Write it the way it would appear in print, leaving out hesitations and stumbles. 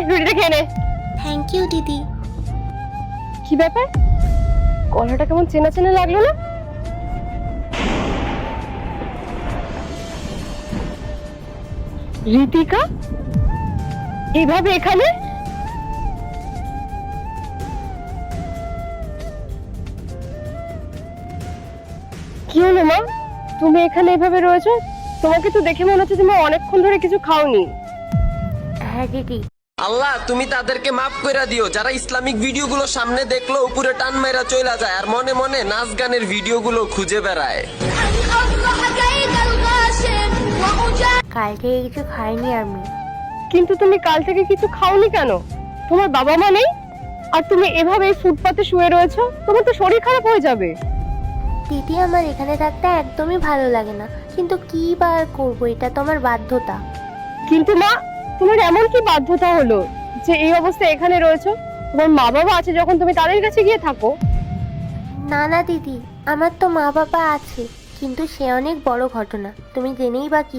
রুটিটা খেয়ে নে। থ্যাংক ইউ দিদি। কি ব্যাপার, গলাটা কেমন চেনা চেনা লাগলো না? ঋতিকা এইভাবে এখানে? কি হলো মা, তুমি এখানে এভাবে রয়েছো? তোমাকে তো দেখে মনে হচ্ছে তুমি অনেকক্ষণ ধরে কিছু খাওনি। হ্যাঁ দিদি। আল্লাহ তুমি তাদেরকে মাফ কইরা দিও যারা ইসলামিক ভিডিওগুলো সামনে দেখলো উপরে টান মাইরা চইলা যায় আর মনে মনে নাচ গানের ভিডিওগুলো খুঁজে বেড়ায়। কালকে কিছু খাইনি আমি। কিন্তু তুমি কাল থেকে কিছু খাওনি কেন? তোমার বাবা মা নেই আর তুমি এভাবে এই ফুটপাতে শুয়ে রয়েছো, তোমার তো শরীর খারাপ হয়ে যাবে। দিদি আমার এখানে থাকতে একদমই ভালো লাগে না, কিন্তু কি বার করবো, এটা তো আমার বাধ্যতা। কিন্তু মা, তোমার এমন কি বাধ্যতা হলো যে এই অবস্থায় এখানে রয়েছো? তোমার মা বাবা আছে যখন তুমি তাদের কাছে গিয়ে থাকো। না না দিদি, আমার তো মা বাবা আছে, কিন্তু সে অনেক বড় ঘটনা, তুমি জেনেই বা কি।